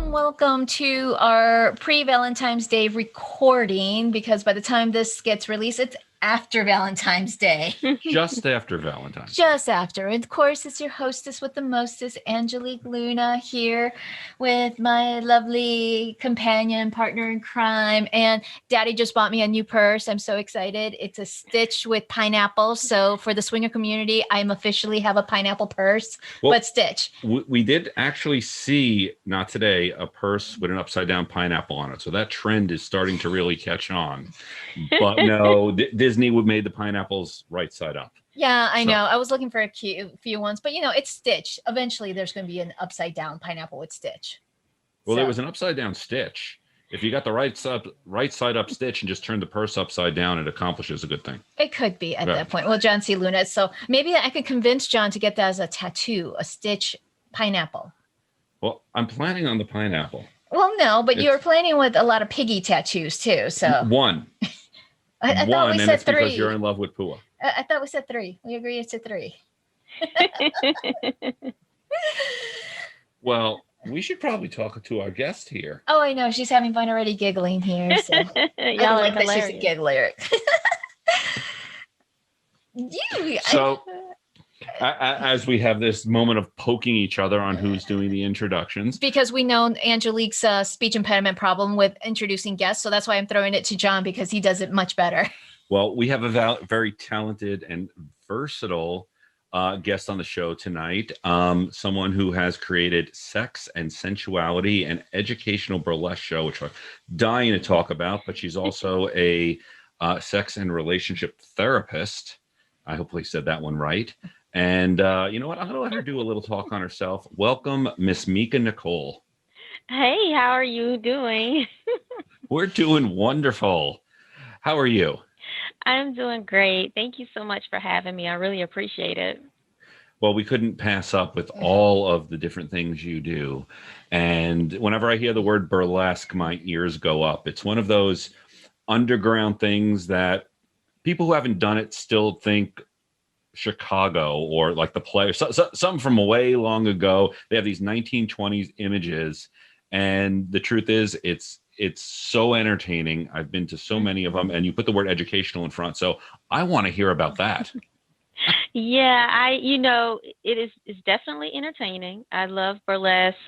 Welcome to our pre-Valentine's Day recording, because by the time this gets released, it's after Valentine's Day. Just after Valentine's. Just after. And of course, it's your hostess with the mostest, Angelique Luna, here with my lovely companion, partner in crime. And Daddy just bought me a new purse. I'm so excited. It's a Stitch with pineapple. So for the swinger community, I'm officially have a pineapple purse, but Stitch. We did actually see, not today, a purse with an upside down pineapple on it. So that trend is starting to really catch on. But no, Disney would made the pineapples right side up. Yeah, I know. I was looking for a few ones, but it's Stitch. Eventually, there's going to be an upside down pineapple with Stitch. Well, there was an upside down Stitch. If you got the right side up Stitch and just turn the purse upside down, it accomplishes a good thing. It could be at that point. Well, John C. Luna. So maybe I could convince John to get that as a tattoo, a Stitch pineapple. Well, I'm planning on the pineapple. Well, no, but you're planning with a lot of piggy tattoos too. So one. I thought we said 3. Because you're in love with Pua. I thought we said 3. We agreed to 3. Well, we should probably talk to our guest here. Oh, I know. She's having fun already giggling here. So y'all are hilarious. She's a giggler. As we have this moment of poking each other on who's doing the introductions. Because we know Angelique's speech impediment problem with introducing guests. So that's why I'm throwing it to John, because he does it much better. Well, we have a very talented and versatile guest on the show tonight. Someone who has created Sex and Sensuality, an educational burlesque show, which I'm dying to talk about. But she's also a sex and relationship therapist. I hopefully said that one right. And you know what? I'm going to let her do a little talk on herself. Welcome, Miss Meka Nicole. Hey, how are you doing? We're doing wonderful. How are you? I'm doing great. Thank you so much for having me. I really appreciate it. Well, we couldn't pass up with all of the different things you do. And whenever I hear the word burlesque, my ears go up. It's one of those underground things that people who haven't done it still think Chicago or like the play, some from way long ago. They have these 1920s images, and the truth is, it's so entertaining. I've been to so many of them, and you put the word educational in front, so I want to hear about that. Yeah, it's definitely entertaining. I love burlesque.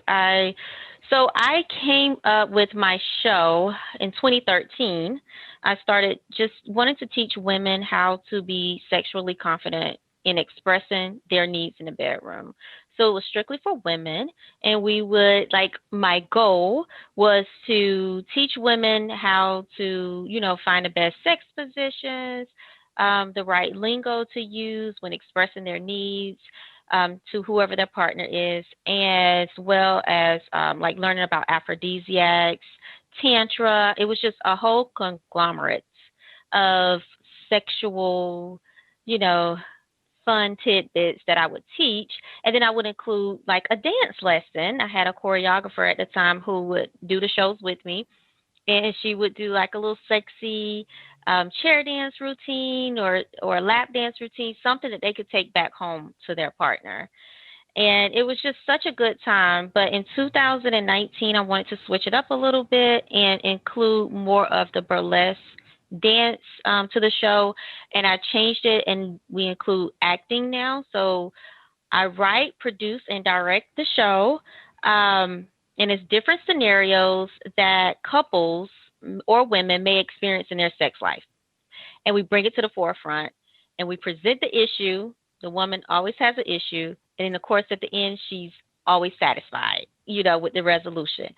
So I came up with my show in 2013. I started just wanting to teach women how to be sexually confident in expressing their needs in the bedroom. So it was strictly for women. And my goal was to teach women how to, find the best sex positions, the right lingo to use when expressing their needs to whoever their partner is, as well as learning about aphrodisiacs, tantra. It was just a whole conglomerate of sexual, fun tidbits that I would teach. And then I would include a dance lesson. I had a choreographer at the time who would do the shows with me. And she would do a little sexy chair dance routine or lap dance routine, something that they could take back home to their partner. And it was just such a good time. But in 2019, I wanted to switch it up a little bit and include more of the burlesque dance to the show. And I changed it, and we include acting now. So I write, produce, and direct the show. And it's different scenarios that couples or women may experience in their sex life. And we bring it to the forefront, and we present the issue. The woman always has an issue. And of course, at the end, she's always satisfied, with the resolution.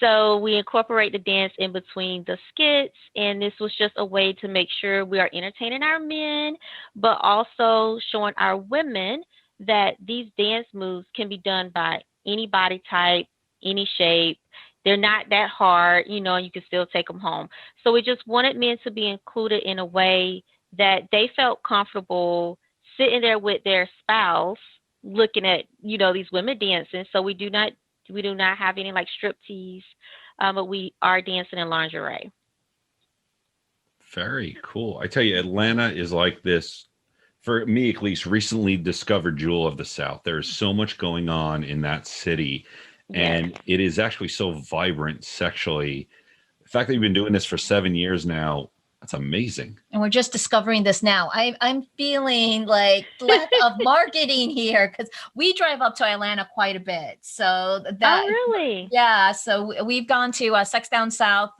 So we incorporate the dance in between the skits. And this was just a way to make sure we are entertaining our men, but also showing our women that these dance moves can be done by any body type, any shape. They're not that hard, and you can still take them home. So we just wanted men to be included in a way that they felt comfortable sitting there with their spouse, looking at, these women dancing. So we do not have any striptease, but we are dancing in lingerie. Very cool. I tell you, Atlanta is like this, for me at least, recently discovered jewel of the South. There's so much going on in that city. And it is actually so vibrant sexually. The fact that you've been doing this for 7 years now, that's amazing. And we're just discovering this now. I'm feeling like lack of marketing here because we drive up to Atlanta quite a bit. So that, Oh, really? yeah. So we've gone to Sex Down South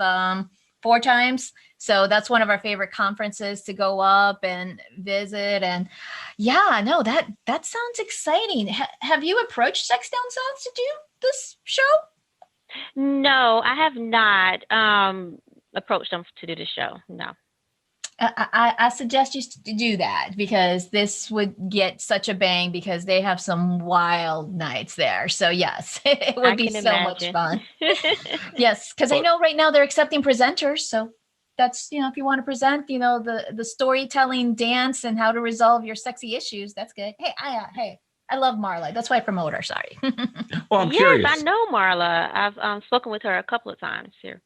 4 times. So that's one of our favorite conferences to go up and visit. And yeah, no, that sounds exciting. Have you approached Sex Down South to do this show? No, I have not approached them to do the show. No. I suggest you to do that because this would get such a bang because they have some wild nights there. So yes, it would be so much fun. Yes, because I know right now they're accepting presenters. So that's, if you want to present, the storytelling dance and how to resolve your sexy issues, that's good. Hey, I love Marla. That's why I promote her. Sorry. Well, I'm curious. I know Marla. I've spoken with her a couple of times here.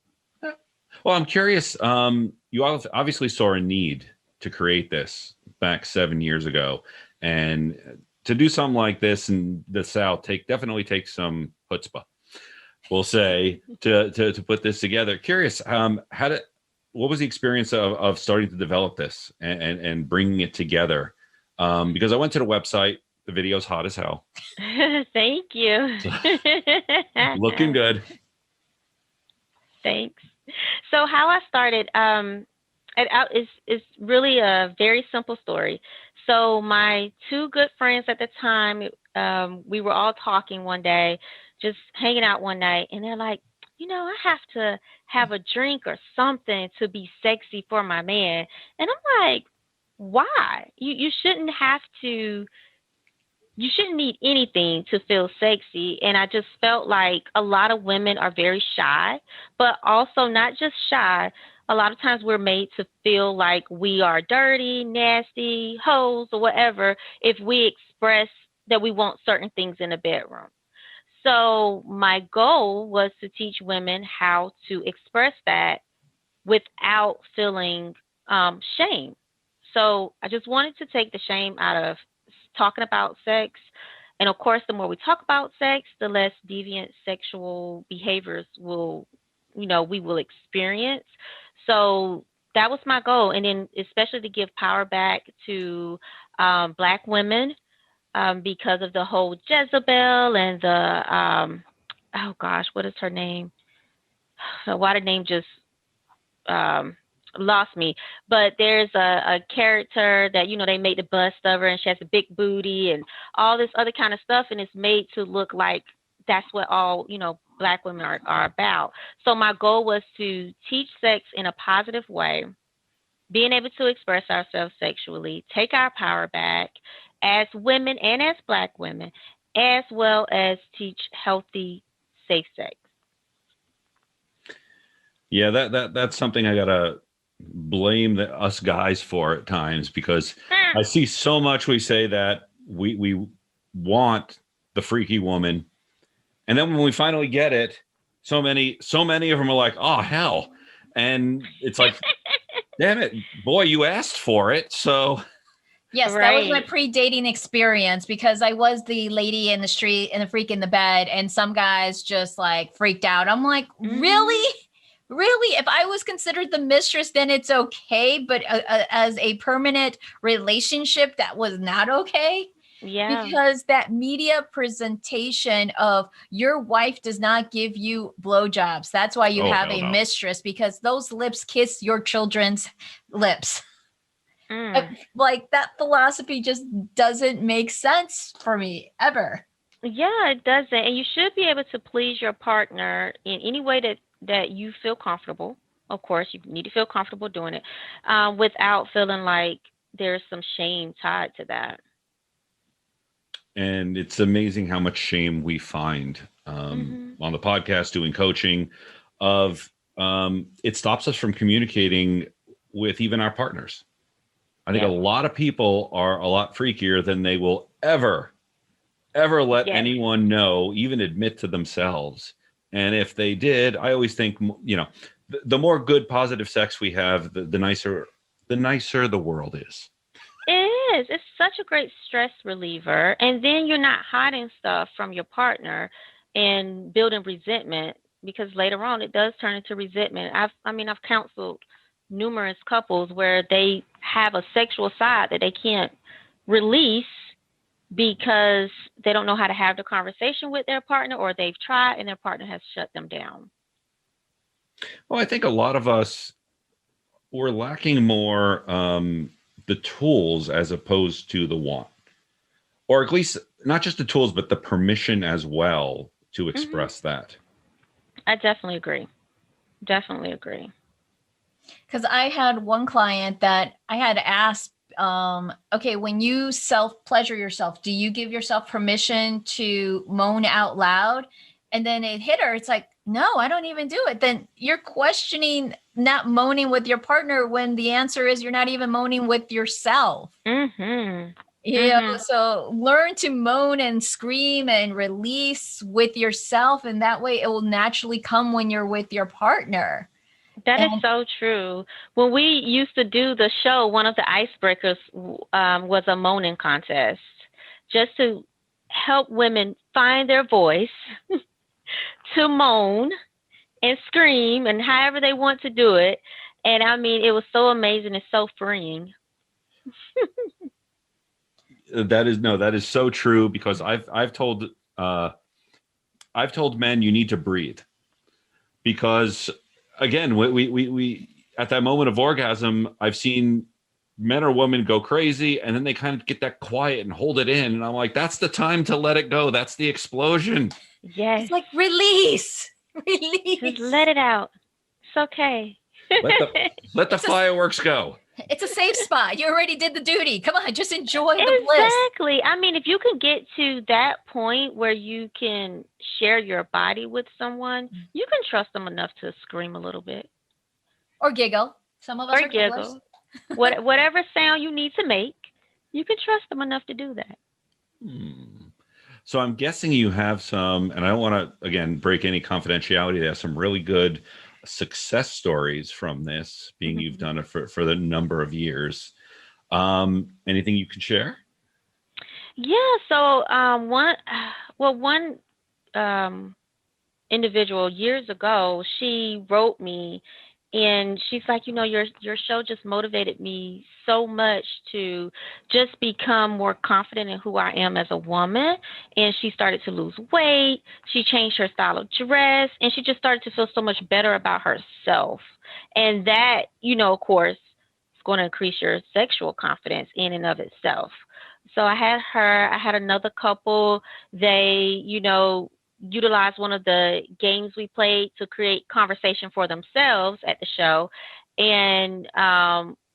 Well, I'm curious. You obviously saw a need to create this back 7 years ago, and to do something like this in the South definitely takes some chutzpah, we'll say, to put this together. Curious, what was the experience of starting to develop this and bringing it together? Because I went to the website, the video's hot as hell. Thank you. Looking good. Thanks. So how I started, is really a very simple story. So my 2 good friends at the time, we were all talking one day, just hanging out one night, and they're like, I have to have a drink or something to be sexy for my man. And I'm like, why? You shouldn't have to. You shouldn't need anything to feel sexy. And I just felt like a lot of women are very shy, but also not just shy. A lot of times we're made to feel like we are dirty, nasty, hoes, or whatever if we express that we want certain things in a bedroom. So my goal was to teach women how to express that without feeling shame. So I just wanted to take the shame out of talking about sex. And of course, the more we talk about sex, the less deviant sexual behaviors we will experience. So that was my goal. And then especially to give power back to Black women because of the whole Jezebel and the, oh gosh, what is her name? Why the name just lost me, but there's a character that they made the bust of her, and she has a big booty and all this other kind of stuff, and it's made to look like that's what all Black women are about. So my goal was to teach sex in a positive way, being able to express ourselves sexually, take our power back as women and as Black women, as well as teach healthy, safe sex. Yeah, that's something I gotta blame us guys for at times, because I see so much we say that we want the freaky woman, and then when we finally get it, so many of them are like, oh hell, and it's like, damn it, boy, you asked for it. So yes, right. That was my pre-dating experience, because I was the lady in the street and the freak in the bed, and some guys just like freaked out. I'm like, really? Really? If I was considered the mistress, then it's okay. But as a permanent relationship, that was not okay. Yeah. Because that media presentation of your wife does not give you blowjobs. That's why you have a mistress, because those lips kiss your children's lips. Like, that philosophy just doesn't make sense for me ever. Yeah, it doesn't. And you should be able to please your partner in any way that you feel comfortable. Of course, you need to feel comfortable doing it without feeling like there's some shame tied to that. And it's amazing how much shame we find on the podcast, doing coaching, of it stops us from communicating with even our partners. I think a lot of people are a lot freakier than they will ever let anyone know, even admit to themselves. And if they did, I always think, the more good, positive sex we have, the nicer the world is. It is. It's such a great stress reliever. And then you're not hiding stuff from your partner. and building resentment, because later on it does turn into resentment. I've counseled numerous couples where they have a sexual side that they can't release because they don't know how to have the conversation with their partner, or they've tried and their partner has shut them down. Well, I think a lot of us were lacking more the tools as opposed to the want, or at least not just the tools, but the permission as well to express that. I definitely agree. Definitely agree. Because I had one client that I had asked, okay, when you self-pleasure yourself, do you give yourself permission to moan out loud? And then it hit her. It's like, no, I don't even do it. Then you're questioning not moaning with your partner when the answer is you're not even moaning with yourself. Mm-hmm. You know, so learn to moan and scream and release with yourself. And that way it will naturally come when you're with your partner. That is so true. When we used to do the show, one of the icebreakers was a moaning contest, just to help women find their voice to moan and scream and however they want to do it. And I mean, it was so amazing and so freeing. That is so true, because I've told men you need to breathe, because again, we at that moment of orgasm, I've seen men or women go crazy, and then they kind of get that quiet and hold it in, and I'm like, that's the time to let it go. That's the explosion. Yes, it's like release. Just let it out. It's okay. Let the fireworks go. It's a safe spot. You already did the duty. Come on, just enjoy the bliss. Exactly. I mean, if you can get to that point where you can share your body with someone, you can trust them enough to scream a little bit. Or giggle. Some of us are gigglers. Whatever sound you need to make, you can trust them enough to do that. So I'm guessing you have some, and I don't want to, again, break any confidentiality. There's some really good success stories from this, being you've done it for the number of years. Anything you can share? Yeah. So one individual years ago, she wrote me, and she's like, your show just motivated me so much to just become more confident in who I am as a woman. And she started to lose weight. She changed her style of dress, and she just started to feel so much better about herself. And that, of course, is going to increase your sexual confidence in and of itself. So I had her. I had another couple. They, utilize one of the games we played to create conversation for themselves at the show. And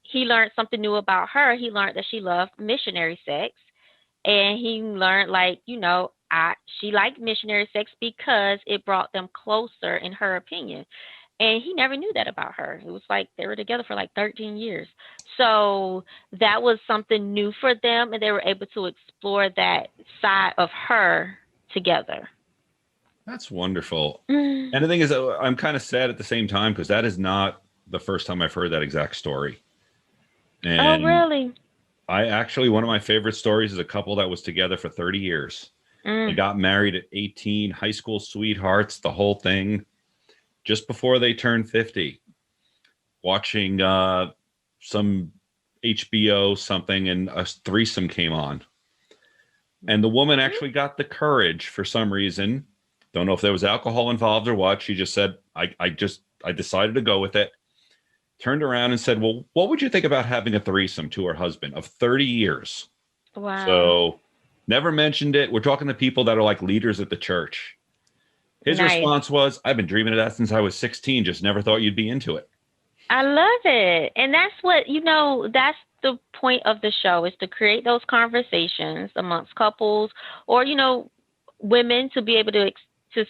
he learned something new about her. He learned that she loved missionary sex. And he learned, she liked missionary sex because it brought them closer, in her opinion. And he never knew that about her. It was like they were together for 13 years. So that was something new for them, and they were able to explore that side of her together. That's wonderful. And the thing is, I'm kind of sad at the same time, because that is not the first time I've heard that exact story. And oh, really? One of my favorite stories is a couple that was together for 30 years. They got married at 18, high school sweethearts, the whole thing, just before they turned 50, watching some HBO something, and a threesome came on. And the woman actually got the courage, for some reason. Don't know if there was alcohol involved or what. She just said, I decided to go with it. Turned around and said, well, what would you think about having a threesome, to her husband of 30 years? Wow. So never mentioned it. We're talking to people that are like leaders at the church. His response was, I've been dreaming of that since I was 16. Just never thought you'd be into it. I love it. And that's what, that's the point of the show, is to create those conversations amongst couples, or, women, to be able to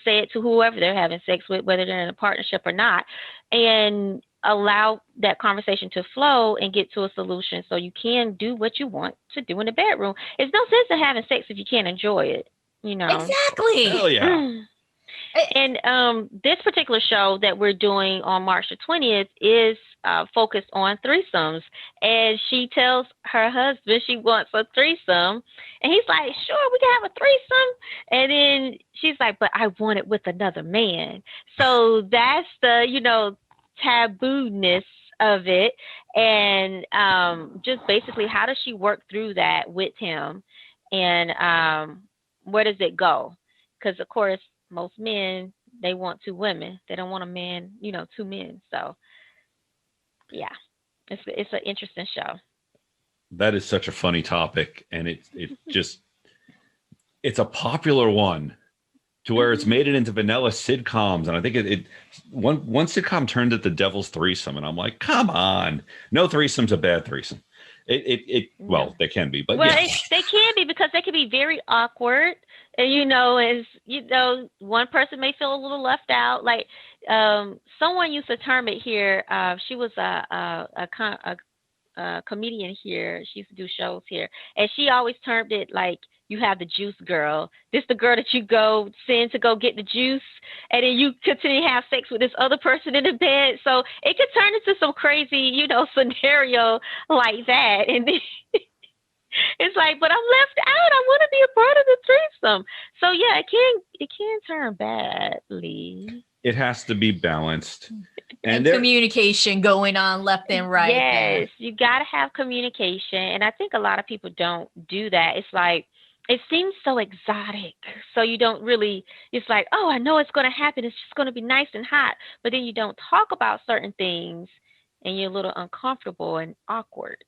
say it to whoever they're having sex with, whether they're in a partnership or not, and allow that conversation to flow and get to a solution, so you can do what you want to do in the bedroom. It's no sense in having sex if you can't enjoy it, Exactly. Hell yeah. And this particular show that we're doing on March the 20th is focused on threesomes. And she tells her husband she wants a threesome. And he's like, sure, we can have a threesome. And then she's like, but I want it with another man. So that's the, taboo-ness of it. And just basically, how does she work through that with him? And where does it go? Because, of course, most men, they want two women. They don't want a man, two men. So, yeah, it's an interesting show. That is such a funny topic, and it's a popular one to where it's made it into vanilla sitcoms, and I think one sitcom turned it the Devil's Threesome, and I'm like, come on, no threesome's a bad threesome. Well, they can be, but well, yeah. they can be because they can be very awkward, and one person may feel a little left out. Like someone used to term it here. She was a comedian here. She used to do shows here, and she always termed it like, you have the juice girl. This the girl that you go send to go get the juice, and then you continue to have sex with this other person in the bed. So it could turn into some crazy, scenario like that. And then it's like, but I'm left out. I want to be a part of the threesome. So yeah, it can turn badly. It has to be balanced. And communication going on left and right. Yes, you got to have communication. And I think a lot of people don't do that. It's like, it seems so exotic. So you don't really, it's like, oh, I know it's going to happen. It's just going to be nice and hot. But then you don't talk about certain things and you're a little uncomfortable and awkward.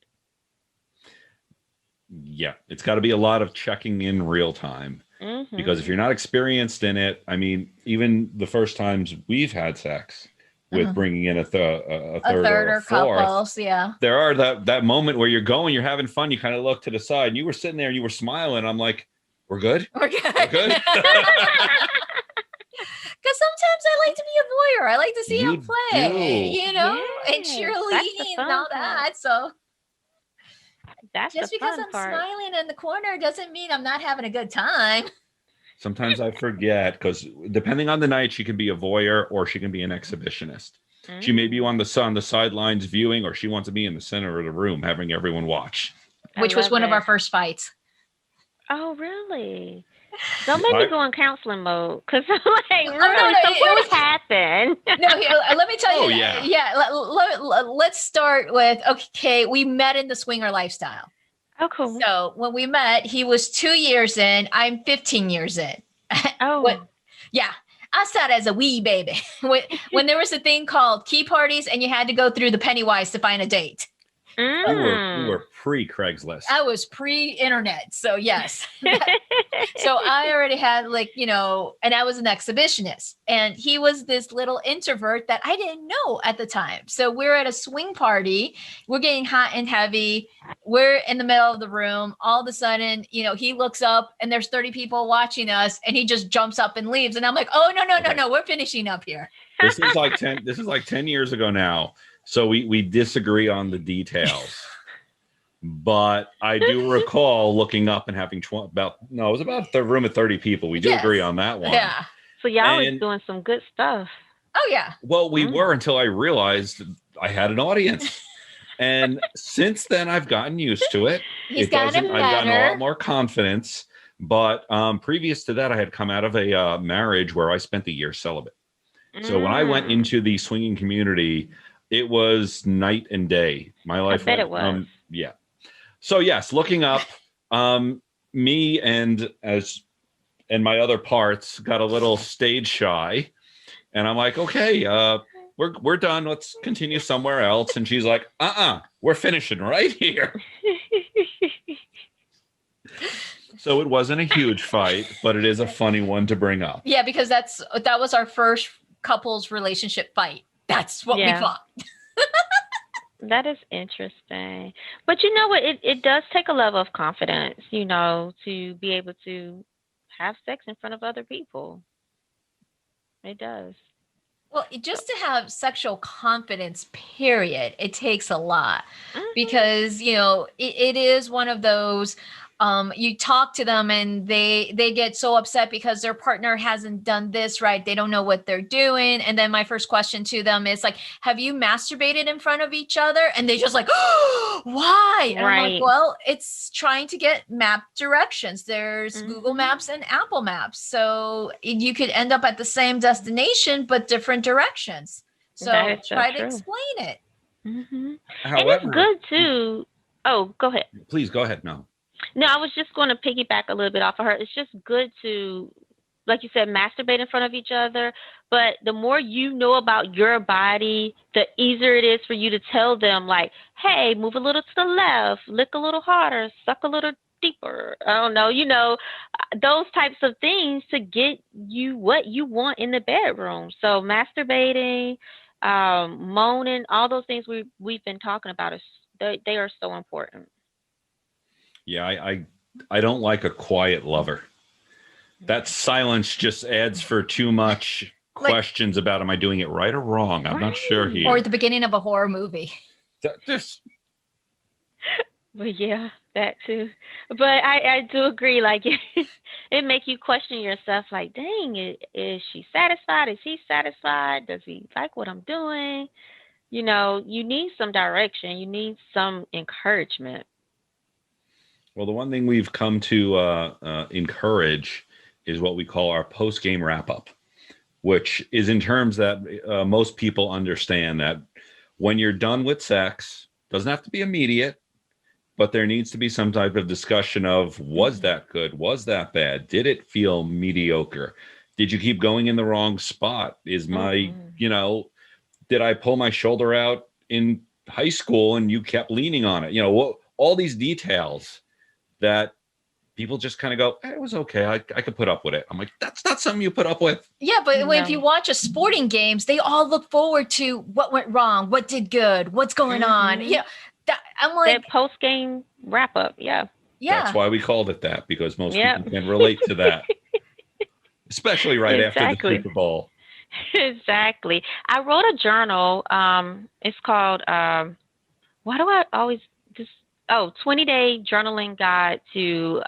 Yeah, it's got to be a lot of checking in real time. Mm-hmm. Because if you're not experienced in it, I mean, even the first times we've had sex with bringing in a third or a fourth, couples, yeah. There are that moment where you're having fun, you kind of look to the side, and you were sitting there and you were smiling. I'm like, we're good? We're good? We're good? Because sometimes I like to be a voyeur. I like to see him play, and cheerleading and all that. So that's just because I'm smiling in the corner doesn't mean I'm not having a good time. Sometimes I forget, because depending on the night, she can be a voyeur or she can be an exhibitionist. Mm-hmm. She may be on the sidelines viewing, or she wants to be in the center of the room having everyone watch. Which was one of our first fights. Oh, really? Don't make me go in counseling mode, because I'm like, really? So what happened? No, let me tell you. Oh, yeah. Let's start with, okay, we met in the swinger lifestyle. Oh, cool. So when we met, he was 2 years in. I'm 15 years in. Oh. Yeah. I saw it as a wee baby. When there was a thing called key parties and you had to go through the Pennywise to find a date. We were pre-Craigslist. I was pre-internet. So yes. So I already had and I was an exhibitionist, and he was this little introvert that I didn't know at the time. So we're at a swing party. We're getting hot and heavy. We're in the middle of the room. All of a sudden, he looks up and there's 30 people watching us, and he just jumps up and leaves. And I'm like, oh, no. We're finishing up here. This is like 10 years ago now. So we disagree on the details, but I do recall looking up and having it was about the room of 30 people. We do agree on that one. Yeah. So y'all was doing some good stuff. Oh yeah. Well, we were, until I realized I had an audience. And since then I've gotten used to it. I've gotten a lot more confidence. But previous to that, I had come out of a marriage where I spent a year celibate. So when I went into the swinging community, it was night and day. My life. I bet it was. Yeah. So yes, looking up, me and my other parts got a little stage shy, and I'm like, okay, we're done. Let's continue somewhere else. And she's like, we're finishing right here. So it wasn't a huge fight, but it is a funny one to bring up. Yeah, because that was our first couples relationship fight. That's what we fought. That is interesting. But you know what? It does take a level of confidence, to be able to have sex in front of other people. It does. Well, just to have sexual confidence, period, it takes a lot. Mm-hmm. Because, it is one of those, you talk to them and they get so upset because their partner hasn't done this right. They don't know what they're doing. And then my first question to them is like, have you masturbated in front of each other? And they just like, oh, why? And I'm like, well, it's trying to get map directions. There's Google Maps and Apple Maps. So you could end up at the same destination, but different directions. So try to explain it. However, and it's good too. Oh, go ahead. Please go ahead. No, I was just going to piggyback a little bit off of her. It's just good to, like you said, masturbate in front of each other. But the more you know about your body, the easier it is for you to tell them, like, hey, move a little to the left, lick a little harder, suck a little deeper. I don't know, those types of things to get you what you want in the bedroom. So masturbating, moaning, all those things we've been talking about, they are so important. Yeah, I don't like a quiet lover. That silence just adds for too much questions about, am I doing it right or wrong? I'm not sure here. Or at the beginning of a horror movie. Well, yeah, that too. But I do agree. Like, it makes you question yourself. Like, dang, is she satisfied? Is he satisfied? Does he like what I'm doing? You need some direction. You need some encouragement. Well, the one thing we've come to encourage is what we call our post-game wrap-up, which is in terms that most people understand that when you're done with sex, doesn't have to be immediate, but there needs to be some type of discussion of, was that good? Was that bad? Did it feel mediocre? Did you keep going in the wrong spot? Is my, did I pull my shoulder out in high school and you kept leaning on it? All these details that people just kind of go, it was okay. I could put up with it. I'm like, that's not something you put up with. Yeah, but if you watch a sporting games, they all look forward to what went wrong, what did good, what's going on. I'm like, that post-game wrap-up. Yeah. That's why we called it that, because most people can relate to that, especially right after the Super Bowl. Exactly. I wrote a journal. It's called, why do I always 20-day journaling guide to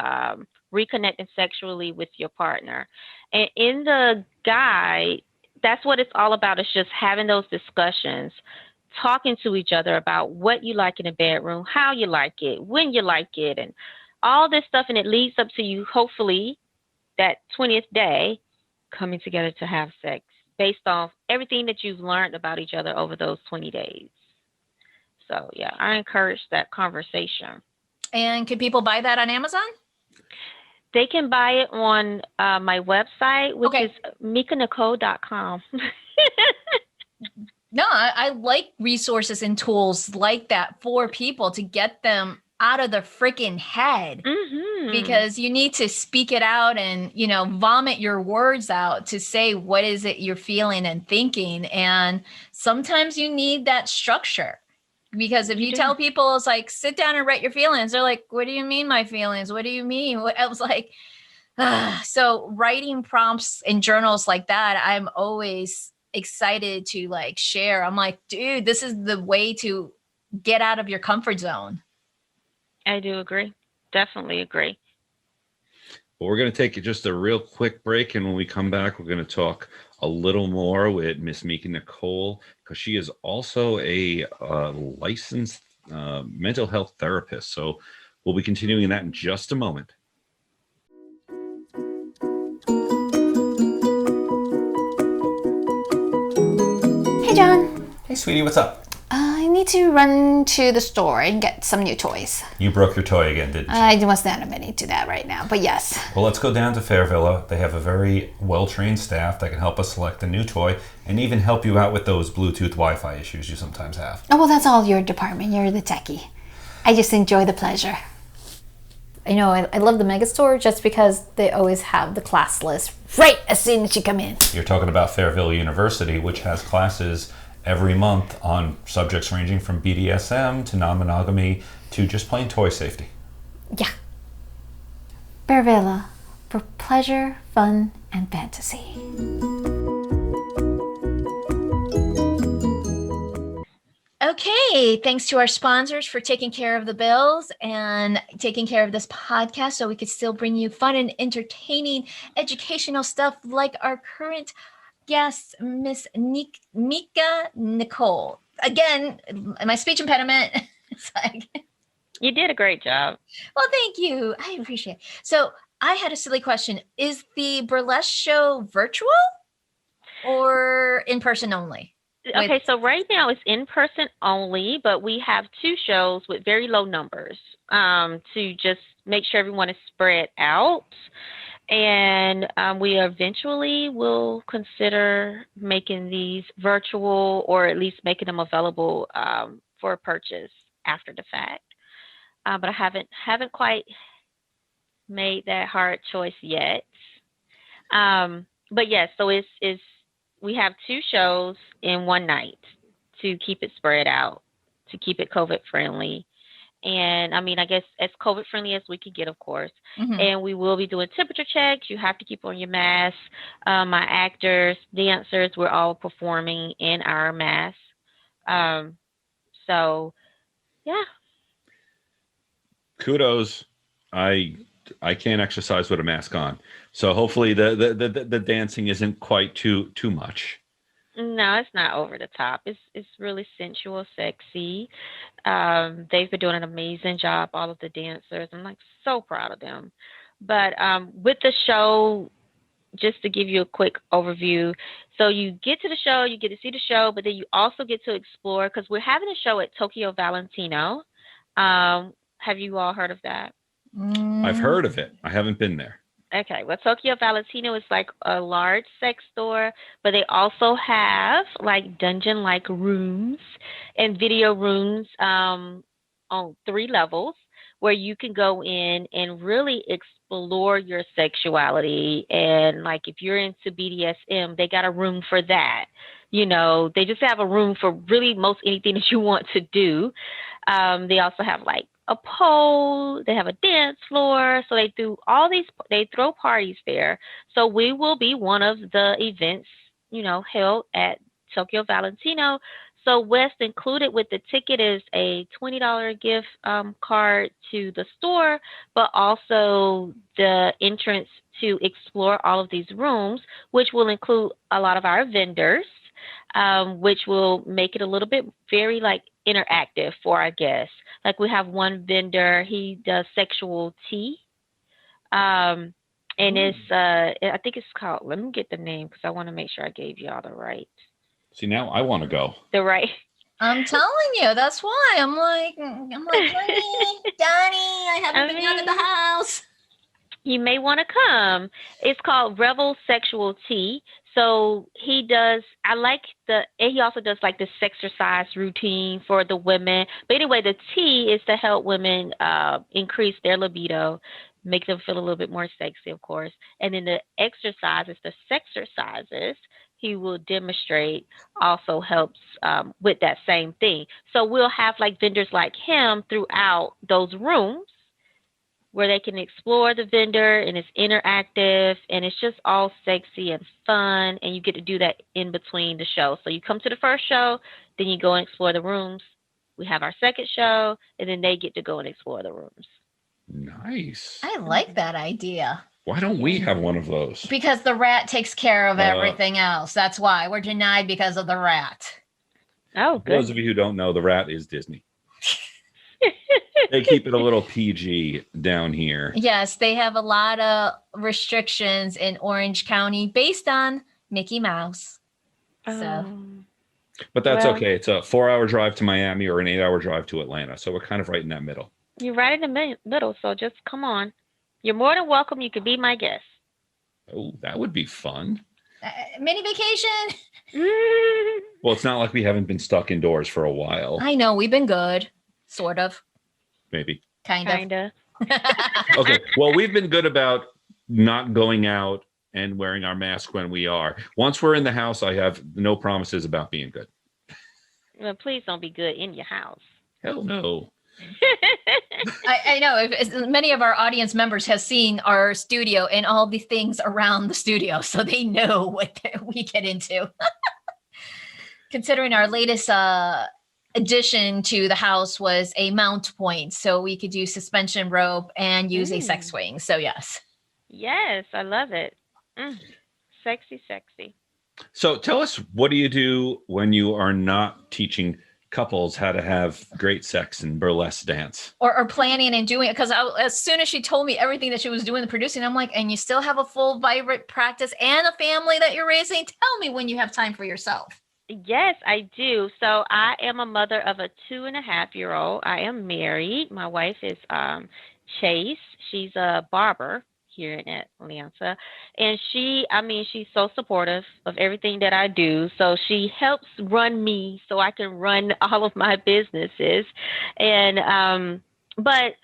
reconnecting sexually with your partner. And in the guide, that's what it's all about. It's just having those discussions, talking to each other about what you like in the bedroom, how you like it, when you like it, and all this stuff. And it leads up to you, hopefully, that 20th day coming together to have sex based off everything that you've learned about each other over those 20 days. So, yeah, I encourage that conversation. And can people buy that on Amazon? They can buy it on my website, which is mekanicole.com. No, I like resources and tools like that for people to get them out of the freaking head, because you need to speak it out and, vomit your words out to say what is it you're feeling and thinking. And sometimes you need that structure. Because if you tell people, it's like, sit down and write your feelings, they're like, what do you mean my feelings? What do you mean? I was like, so writing prompts in journals like that, I'm always excited to share. I'm like, dude, this is the way to get out of your comfort zone. I do agree. Definitely agree. Well, we're going to take just a real quick break. And when we come back, we're going to talk a little more with Miss Meka Nicole, because she is also a licensed mental health therapist. So we'll be continuing that in just a moment. Hey, John. Hey, sweetie, what's up? I need to run to the store and get some new toys. You broke your toy again, didn't you? I was not admitting to that right now, but yes. Well, let's go down to Fairvilla. They have a very well-trained staff that can help us select a new toy and even help you out with those Bluetooth Wi-Fi issues you sometimes have. Oh, well, that's all your department. You're the techie. I just enjoy the pleasure. I love the Mega Store just because they always have the class list right as soon as you come in. You're talking about Fairvilla University, which has classes every month on subjects ranging from BDSM to non-monogamy to just plain toy safety. Yeah. Fairvilla, for pleasure, fun, and fantasy. Okay, thanks to our sponsors for taking care of the bills and taking care of this podcast so we could still bring you fun and entertaining educational stuff like our current guest, Miss Meka Nicole. Again, my speech impediment. It's like, You did a great job. well, thank you. I appreciate it. So I had a silly question. Is the burlesque show virtual or in person only? Okay, so right now it's in person only, but we have 2 shows with very low numbers to just make sure everyone is spread out. And we eventually will consider making these virtual or at least making them available for purchase after the fact. But I haven't quite made that hard choice yet. But yes, so it's we have 2 shows in one night to keep it spread out, to keep it COVID friendly. And I mean, I guess as COVID friendly as we can get, of course. Mhm. And we will be doing temperature checks. You have to keep on your mask. My actors, dancers, we're all performing in our masks. So, yeah. Kudos. I can't exercise with a mask on, so hopefully the dancing isn't quite too much. No, it's not over the top. It's really sensual, sexy. They've been doing an amazing job, all of the dancers. I'm like so proud of them. But with the show, just to give you a quick overview, so you get to the show, you get to see the show, but then you also get to explore because we're having a show at Tokyo Valentino. Have you all heard of that? I've heard of it. I haven't been there. Okay, well, Tokyo Valentino is like a large sex store, but they also have like dungeon-like rooms and video rooms on 3 levels where you can go in and really explore your sexuality. And like if you're into BDSM, they got a room for that. You know, they just have a room for really most anything that you want to do. They also have like a pole, they have a dance floor, so they throw parties there. So we will be one of the events, held at Tokyo Valentino. So West included with the ticket is a $20 gift card to the store, but also the entrance to explore all of these rooms, which will include a lot of our vendors, which will make it a little bit very like interactive for our guests. Like we have one vendor, he does sexual tea. And it's, I think it's called, let me get the name because I want to make sure I gave you all the right. See, now I want to go. The right. I'm telling you, that's why I'm like, honey, Donnie, I haven't been out of the house. You may want to come. It's called Revel Sexual Tea. So he also does like this exercise routine for the women. But anyway, the tea is to help women increase their libido, make them feel a little bit more sexy, of course. And then the exercises, the sexercises, he will demonstrate also helps with that same thing. So we'll have like vendors like him throughout those rooms where they can explore the vendor and it's interactive and it's just all sexy and fun, and you get to do that in between the show. So you come to the first show, then you go and explore the rooms. We have our second show, and then they get to go and explore the rooms. Nice. I like that idea. Why don't we have one of those? Because the rat takes care of everything else. That's why we're denied because of the rat. Oh, For good. those of you who don't know, the rat is Disney. They keep it a little PG down here. Yes, they have a lot of restrictions in Orange County based on Mickey Mouse. So, But that's Well- okay. It's a 4-hour drive to Miami or an 8-hour drive to Atlanta. So we're kind of right in that middle. You're right in the middle, so just come on. You're more than welcome. You can be my guest. Oh, that would be fun. mini vacation. Well, it's not like we haven't been stuck indoors for a while. I know, we've been good. Sort of. Maybe. Kind of. Kinda. Okay. Well, we've been good about not going out and wearing our mask when we are. Once we're in the house, I have no promises about being good. Well, please don't be good in your house. Hell no. I know many of our audience members have seen our studio and all the things around the studio, so they know what we get into. Considering our latest addition to the house was a mount point, so we could do suspension rope and use a sex swing. So yes. Yes, I love it. Sexy, sexy. So tell us, what do you do when you are not teaching couples how to have great sex and burlesque dance? Or planning and doing it, because as soon as she told me everything that she was doing, the producing, I'm like, and you still have a full vibrant practice and a family that you're raising? Tell me when you have time for yourself. Yes, I do. So I am a mother of a 2.5-year-old. I am married. My wife is Chase. She's a barber here in Atlanta. And she's so supportive of everything that I do. So she helps run me so I can run all of my businesses. And but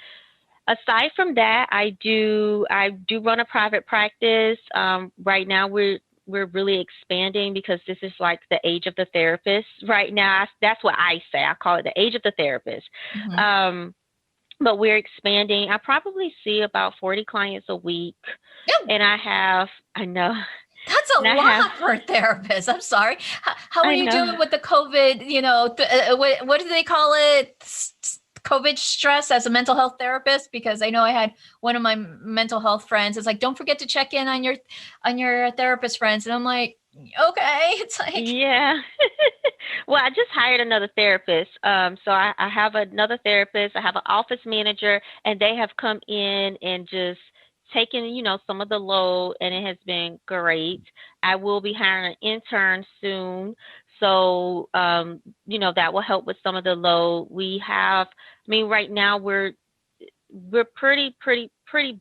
aside from that, I do run a private practice. Right now we're really expanding because this is like the age of the therapist right now. That's what I say. I call it the age of the therapist. But we're expanding. I probably see about 40 clients a week. Yep. And I know. That's a lot for a therapist. I'm sorry. How are you doing with the COVID, what do they call it? COVID stress as a mental health therapist? Because I know I had one of my mental health friends. It's like, don't forget to check in on your therapist friends. And I'm like, okay. It's like, yeah. Well, I just hired another therapist. So I have another therapist. I have an office manager, and they have come in and just taken, some of the load, and it has been great. I will be hiring an intern soon. So, that will help with some of the load. Right now we're pretty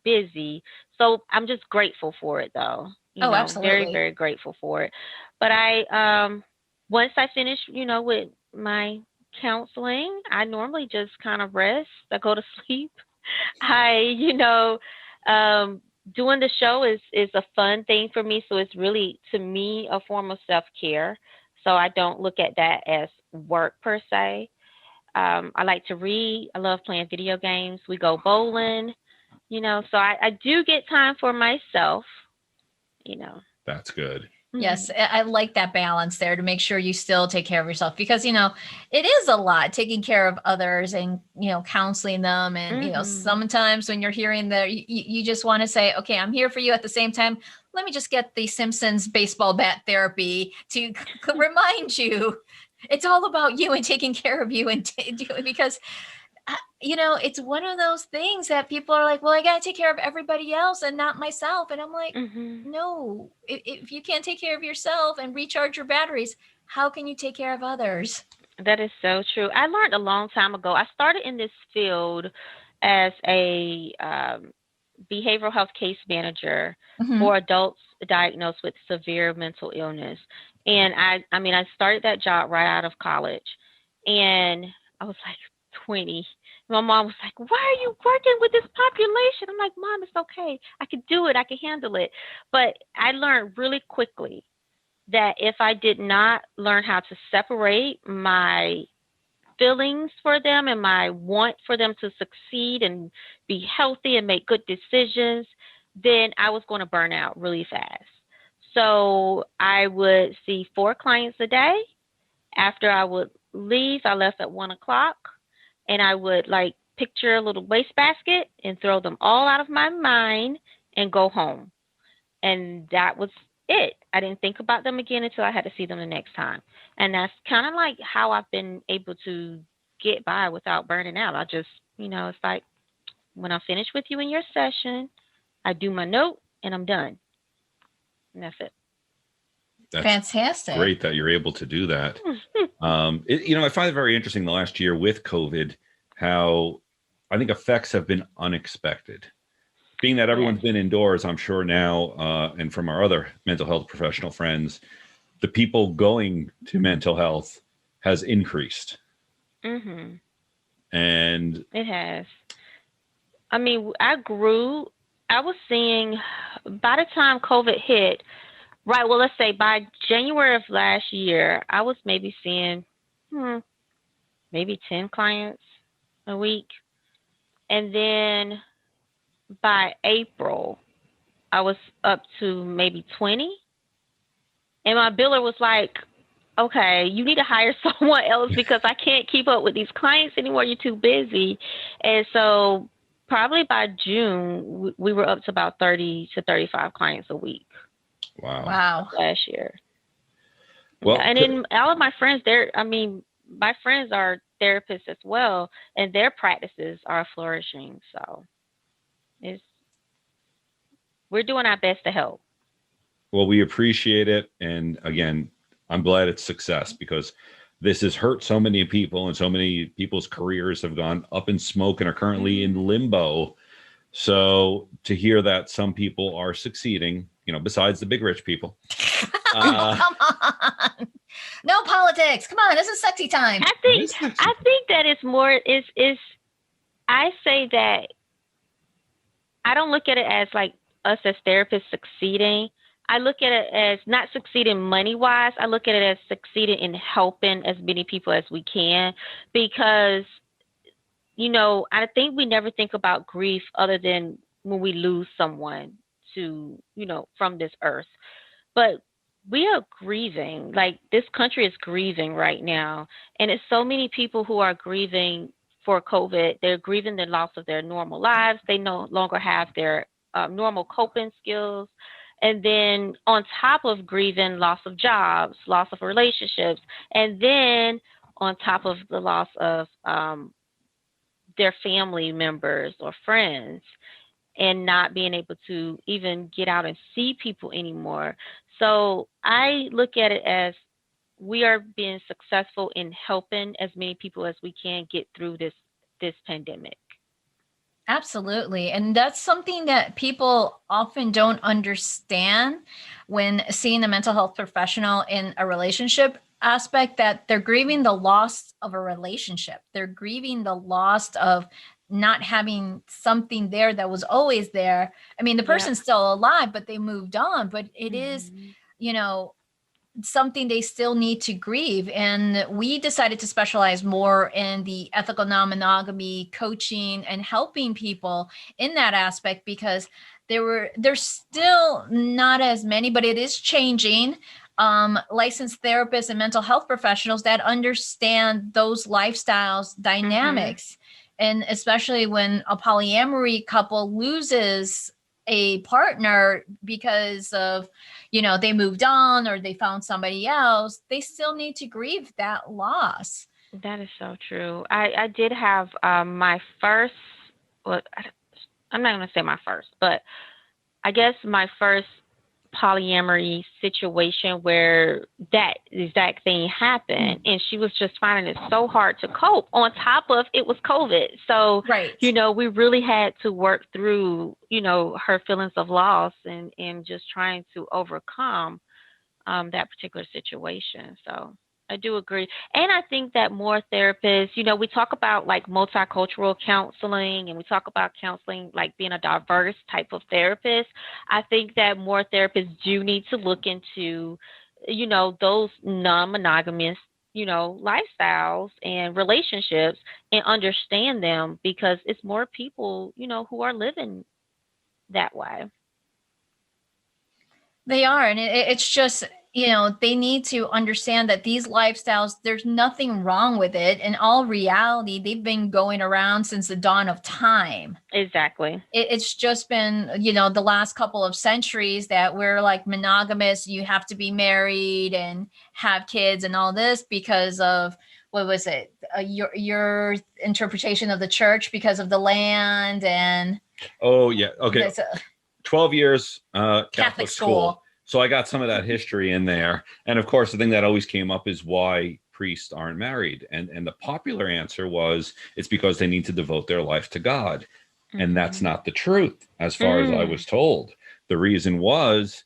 busy. So I'm just grateful for it, though. Absolutely. Very, very grateful for it. But once I finish, with my counseling, I normally just kind of rest. I go to sleep. Doing the show is a fun thing for me. So it's really, to me, a form of self-care. So I don't look at that as work per se. I like to read. I love playing video games. We go bowling, so I do get time for myself, That's good. Yes, I like that balance there to make sure you still take care of yourself, because, it is a lot taking care of others and, counseling them. And, sometimes when you're hearing you just want to say, okay, I'm here for you. At the same time, let me just get the Simpsons baseball bat therapy to remind you it's all about you and taking care of you and because it's one of those things that people are like, well, I got to take care of everybody else and not myself. And I'm like, no, if you can't take care of yourself and recharge your batteries, how can you take care of others? That is so true. I learned a long time ago. I started in this field as a behavioral health case manager for adults diagnosed with severe mental illness. And I started that job right out of college. And I was like 20. My mom was like, why are you working with this population? I'm like, Mom, it's okay. I can do it. I can handle it. But I learned really quickly that if I did not learn how to separate my feelings for them and my want for them to succeed and be healthy and make good decisions, then I was going to burn out really fast. So I would see 4 clients a day. After I would leave, I left at 1:00, and I would picture a little wastebasket and throw them all out of my mind and go home. And that was it. I didn't think about them again until I had to see them the next time. And that's kind of like how I've been able to get by without burning out. I just, it's like when I finish with you in your session, I do my note and I'm done. And that's it. That's fantastic. Great that you're able to do that. I find it very interesting the last year with COVID, how I think effects have been unexpected. Being that everyone's been indoors, I'm sure now, and from our other mental health professional friends, the people going to mental health has increased. Mm-hmm. And it has. I was seeing, by the time COVID hit, right, well, let's say by January of last year, I was maybe seeing maybe 10 clients a week. And then by April, I was up to maybe 20. And my biller was like, okay, you need to hire someone else because I can't keep up with these clients anymore. You're too busy. And so probably by June, we were up to about 30 to 35 clients a week Wow. last year. Well, Yeah, and then all of my friends, my friends are therapists as well, and their practices are flourishing. So we're doing our best to help. well, we appreciate it. And again, I'm glad it's success because this has hurt so many people and so many people's careers have gone up in smoke and are currently in limbo. So to hear that some people are succeeding, besides the big rich people. Come on. No politics. Come on. This is sexy time. I think that it's more is I say that I don't look at it as like us as therapists succeeding. I look at it as not succeeding money wise. I look at it as succeeding in helping as many people as we can because, I think we never think about grief other than when we lose someone to, from this earth. But we are grieving. Like this country is grieving right now. And it's so many people who are grieving for COVID. They're grieving the loss of their normal lives. They no longer have their normal coping skills. And then on top of grieving, loss of jobs, loss of relationships, and then on top of the loss of their family members or friends and not being able to even get out and see people anymore. So I look at it as we are being successful in helping as many people as we can get through this pandemic. Absolutely. And that's something that people often don't understand when seeing a mental health professional in a relationship aspect, that they're grieving the loss of a relationship. They're grieving the loss of not having something there that was always there. I mean, the person's still alive, but they moved on, but it is, something they still need to grieve. And we decided to specialize more in the ethical non-monogamy coaching and helping people in that aspect because there's still not as many, but it is changing. Licensed therapists and mental health professionals that understand those lifestyles dynamics. And especially when a polyamory couple loses a partner because of, they moved on or they found somebody else, they still need to grieve that loss. That is so true. I did have my first, well, I'm not going to say my first, but I guess my first polyamory situation where that exact thing happened, and she was just finding it so hard to cope. On top of it was COVID, so right. We really had to work through her feelings of loss and just trying to overcome that particular situation. So I do agree. And I think that more therapists, we talk about like multicultural counseling and we talk about counseling like being a diverse type of therapist. I think that more therapists do need to look into, those non-monogamous, lifestyles and relationships and understand them because it's more people, who are living that way. They are. And it's just, they need to understand that these lifestyles, there's nothing wrong with it. In all reality, they've been going around since the dawn of time. Exactly. It's just been, the last couple of centuries that we're like monogamous. You have to be married and have kids and all this because of, what was it? Your interpretation of the church because of the land and. Oh, yeah. Okay. 12 years Catholic school. So I got some of that history in there. And of course, the thing that always came up is why priests aren't married. And the popular answer was it's because they need to devote their life to God. And that's not the truth, as far as I was told. The reason was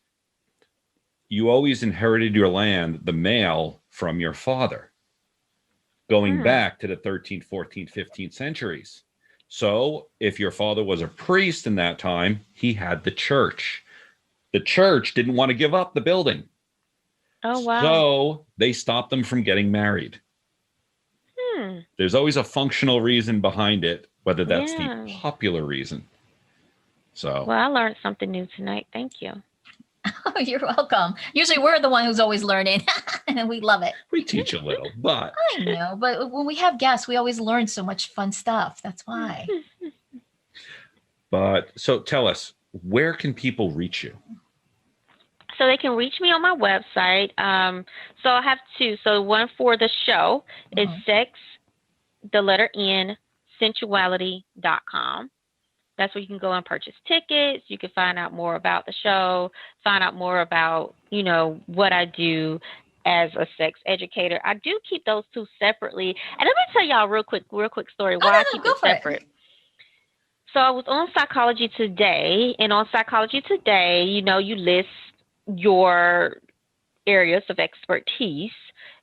you always inherited your land, the male, from your father, going back to the 13th, 14th, 15th centuries. So if your father was a priest in that time, he had the church. The church didn't want to give up the building. Oh, wow. So they stopped them from getting married. There's always a functional reason behind it, whether that's the popular reason. So. Well, I learned something new tonight. Thank you. Oh, you're welcome. Usually we're the one who's always learning and we love it. We teach a little, but I know, but when we have guests, we always learn so much fun stuff. That's why. so tell us, where can people reach you? So they can reach me on my website. So I have two. So one for the show is sex, the letter N, sensuality.com. That's where you can go and purchase tickets. You can find out more about the show, find out more about, what I do as a sex educator. I do keep those two separately. And let me tell y'all a real quick story why I keep it separate. So I was on Psychology Today, and on Psychology Today, you list your areas of expertise.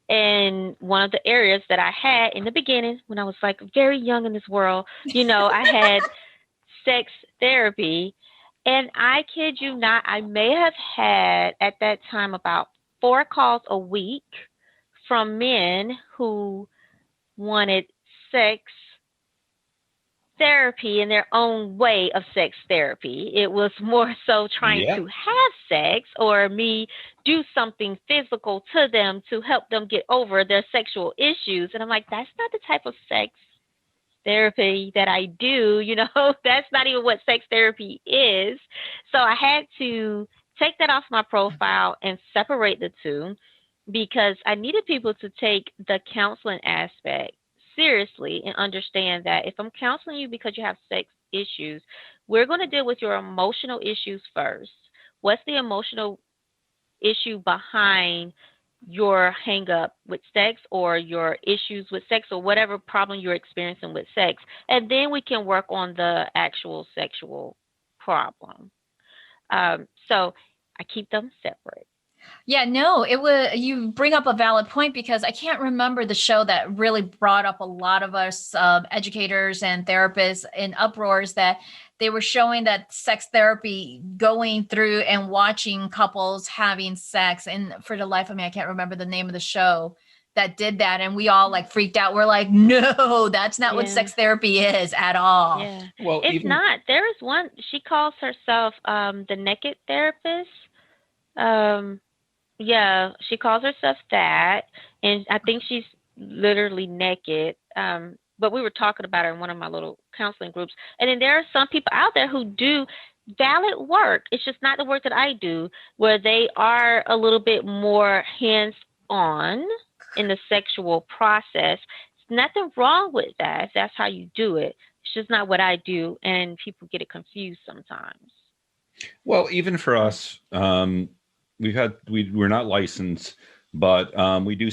And one of the areas that I had in the beginning, when I was like very young in this world, I had sex therapy. And I kid you not, I may have had at that time about 4 calls a week from men who wanted sex therapy in their own way of sex therapy. It was more so trying to have sex or me do something physical to them to help them get over their sexual issues. And I'm like, that's not the type of sex therapy that I do. That's not even what sex therapy is. So I had to take that off my profile and separate the two because I needed people to take the counseling aspect seriously and understand that if I'm counseling you because you have sex issues, we're going to deal with your emotional issues first. What's the emotional issue behind your hang up with sex or your issues with sex or whatever problem you're experiencing with sex? And then we can work on the actual sexual problem. So I keep them separate. Yeah, no, you bring up a valid point because I can't remember the show that really brought up a lot of us educators and therapists in uproars that they were showing that sex therapy going through and watching couples having sex. And for the life of me, I can't remember the name of the show that did that. And we all freaked out. We're like, no, that's not what sex therapy is at all. Yeah. Well, it's not. There is one, she calls herself the naked therapist. Yeah, she calls herself that, and I think she's literally naked. But we were talking about her in one of my little counseling groups. And then there are some people out there who do valid work. It's just not the work that I do, where they are a little bit more hands-on in the sexual process. There's nothing wrong with that if that's how you do it. It's just not what I do, and people get it confused sometimes. Well, even for us, we're not licensed, but we do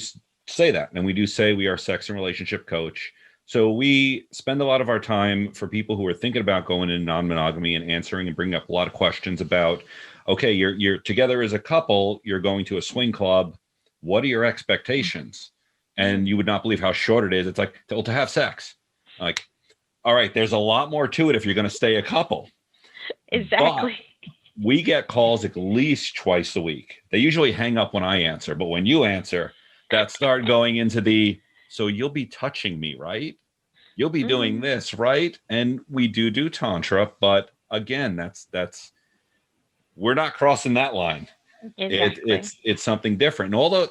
say that, and we do say we are sex and relationship coach. So we spend a lot of our time for people who are thinking about going into non-monogamy and answering and bringing up a lot of questions about, okay, you're together as a couple, you're going to a swing club. What are your expectations? And you would not believe how short it is. It's like to have sex. Like, all right, there's a lot more to it if you're going to stay a couple. Exactly. But we get calls at least twice a week. They usually hang up when I answer, but when you answer, that start going into so you'll be touching me, right? You'll be doing this, right? And we do Tantra, but again, that's we're not crossing that line. Exactly. It's something different. And although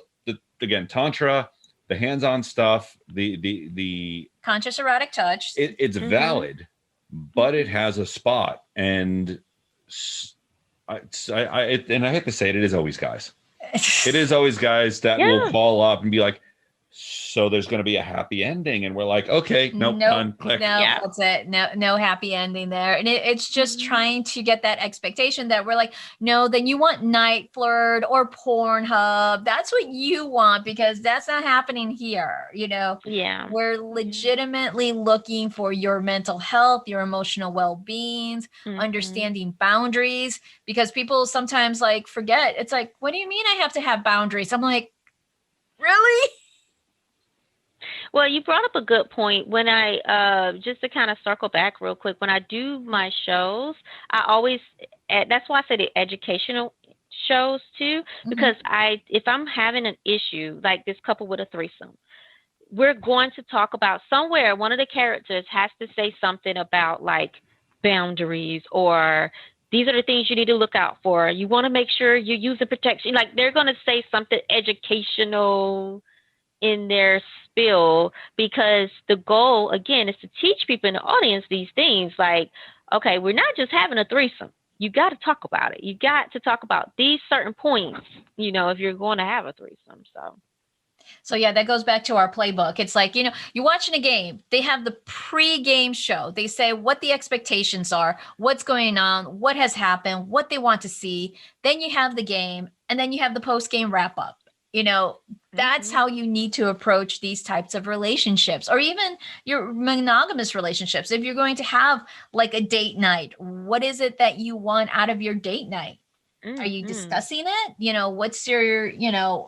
again, Tantra, the hands-on stuff, the conscious erotic touch, it's valid, but it has a spot. And I hate to say it, it is always guys. It is always guys that will call up and be like, so there's going to be a happy ending. And we're like, okay, nope, done, click. No, that's it. No happy ending there. And it's just trying to get that expectation that we're like, no, then you want Night Flirt or Pornhub. That's what you want because that's not happening here. Yeah. We're legitimately looking for your mental health, your emotional well-being, understanding boundaries, because people sometimes forget. It's like, what do you mean I have to have boundaries? I'm like, really? Well, you brought up a good point. When I, just to kind of circle back real quick, when I do my shows, I always, that's why I say the educational shows too, because if I'm having an issue, like this couple with a threesome, we're going to talk about somewhere, one of the characters has to say something about boundaries or these are the things you need to look out for. You want to make sure you're using protection. Like they're going to say something educational in their spill, because the goal, again, is to teach people in the audience these things. Like, okay, we're not just having a threesome. You got to talk about it. You got to talk about these certain points, if you're going to have a threesome. So yeah, that goes back to our playbook. It's like, you're watching a game. They have the pre-game show. They say what the expectations are, what's going on, what has happened, what they want to see. Then you have the game, and then you have the post-game wrap-up. That's how you need to approach these types of relationships, or even your monogamous relationships. If you're going to have like a date night, what is it that you want out of your date night? Are you discussing it? What's your,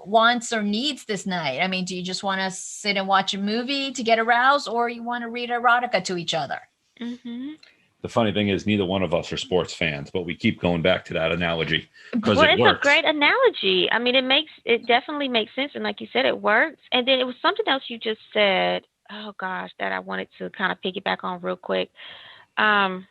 wants or needs this night? I mean, do you just want to sit and watch a movie to get aroused, or you want to read erotica to each other? The funny thing is, neither one of us are sports fans, but we keep going back to that analogy because Well, it it's works. a great analogy. I mean, it definitely makes sense. And like you said, it works. And then it was something else you just said, oh gosh, that I wanted to kind of piggyback on real quick. What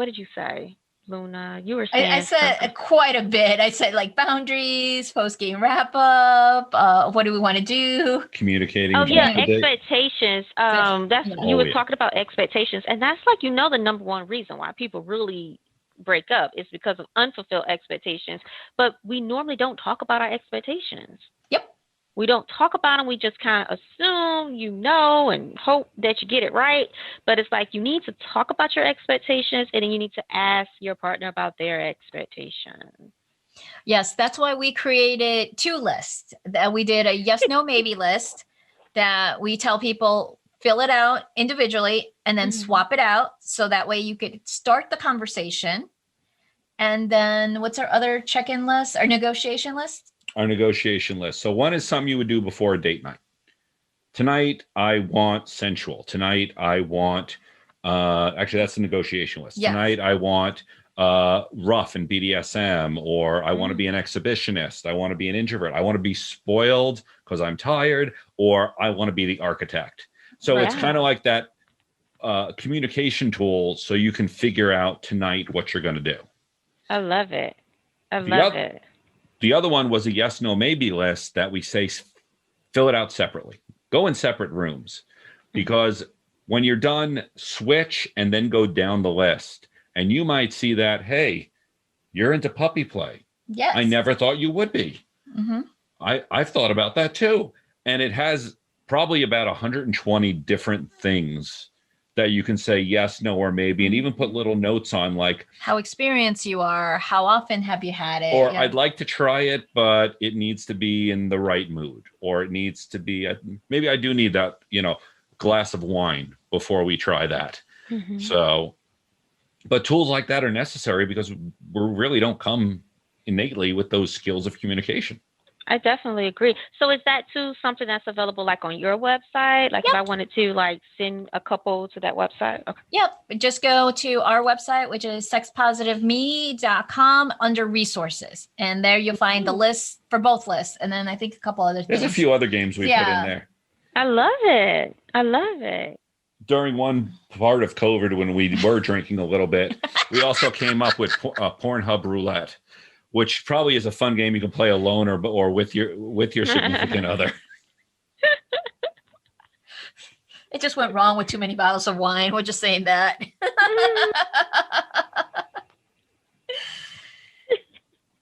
did you say, Luna? You were saying I said quite a bit. I said like boundaries, post-game wrap-up. What do we want to do? Communicating. Oh yeah, the date. expectations. You were talking about expectations, and that's like the number one reason why people really break up is because of unfulfilled expectations. But we normally don't talk about our expectations. Yep. We don't talk about them. We just kind of assume, and hope that you get it right. But it's like you need to talk about your expectations, and then you need to ask your partner about their expectations. Yes, that's why we created 2 lists. That we did a yes, no, maybe list that we tell people fill it out individually and then swap it out. So that way you could start the conversation. And then what's our other check-in list, our negotiation list? Our negotiation list. So one is something you would do before a date night. Tonight, I want sensual. Tonight, I want, actually, that's the negotiation list. Yes. Tonight, I want rough and BDSM, or I want to be an exhibitionist. I want to be an introvert. I want to be spoiled because I'm tired, or I want to be the architect. So it's kind of like that communication tool so you can figure out tonight what you're going to do. I love it. I love it. The other one was a yes, no, maybe list that we say fill it out separately. Go in separate rooms, because when you're done, switch and then go down the list. And you might see that, hey, you're into puppy play. Yes. I never thought you would be. I've thought about that too. And it has probably about 120 different things that you can say yes, no, or maybe, and even put little notes on like how experienced you are, how often have you had it? Or I'd like to try it, but it needs to be in the right mood, or it needs to be, maybe I do need that, glass of wine before we try that. So, but tools like that are necessary because we really don't come innately with those skills of communication. I definitely agree. So is that too something that's available like on your website? Like if I wanted to like send a couple to that website? Okay. Yep. Just go to our website, which is sexpositiveme.com under resources. And there you'll find the list for both lists. And then I think a couple other things. There's a few other games we put in there. I love it. I love it. During one part of COVID, when we were drinking a little bit, we also came up with Pornhub Roulette, which probably is a fun game you can play alone or with your significant other. It just went wrong with too many bottles of wine. We're just saying that.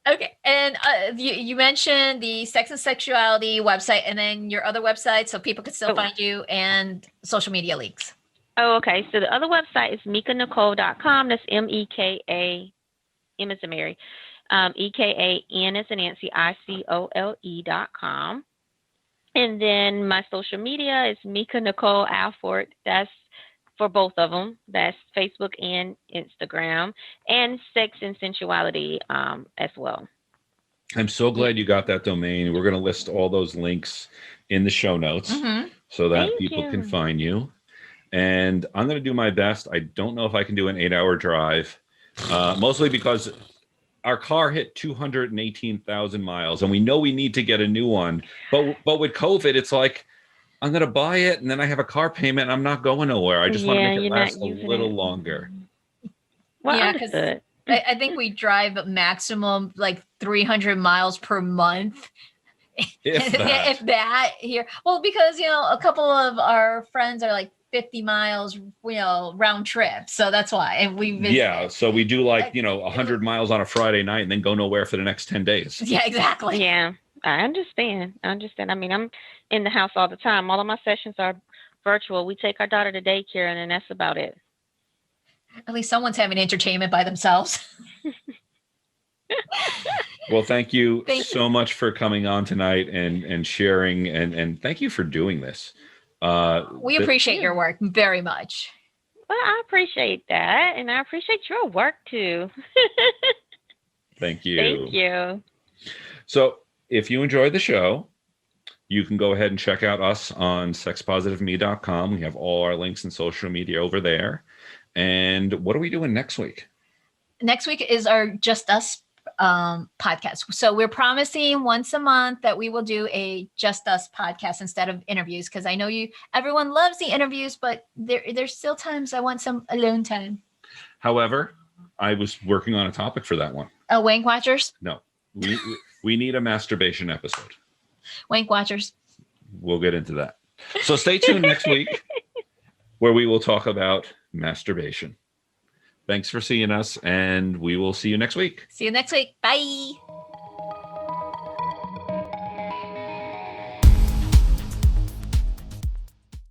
Okay. And you mentioned the Sex and Sexuality website and then your other website so people can still find you and social media links. Oh, okay. So the other website is mekanicole.com. That's MEKA, M as in Mary. EKAN as in Nancy, ICOLE.com. And then my social media is Meka Nicole Alford. That's for both of them. That's Facebook and Instagram, and Sex and Sensuality as well. I'm so glad you got that domain. We're going to list all those links in the show notes so that people can find you. And I'm going to do my best. I don't know if I can do an 8-hour drive, mostly because our car hit 218,000 miles and we know we need to get a new one. But with COVID, it's like, I'm going to buy it and then I have a car payment and I'm not going nowhere. I just want to make it last a little longer. Well, Yeah, 'cause understood. I think we drive maximum like 300 miles per month. If that. If that here. Well, because, a couple of our friends are like 50 miles, round trip. So that's why. And we visit. Yeah, so we do 100 miles on a Friday night and then go nowhere for the next 10 days. Yeah, exactly. Yeah, I understand. I mean, I'm in the house all the time. All of my sessions are virtual. We take our daughter to daycare, and then that's about it. At least someone's having entertainment by themselves. Well, thank you so much for coming on tonight and sharing, and thank you for doing this. We appreciate your work very much. Well, I appreciate that, and I appreciate your work too. Thank you. Thank you. So if you enjoyed the show, you can go ahead and check out us on sexpositiveme.com. We have all our links and social media over there. And what are we doing next week? Next week is our Just Us podcast. So we're promising once a month that we will do a Just Us podcast instead of interviews, because I know everyone loves the interviews, but there's still times I want some alone time. However, I was working on a topic for that one. Oh, Wank Watchers? No, we need a masturbation episode. Wank Watchers. We'll get into that. So stay tuned next week where we will talk about masturbation. Thanks for seeing us, and we will see you next week. See you next week. Bye.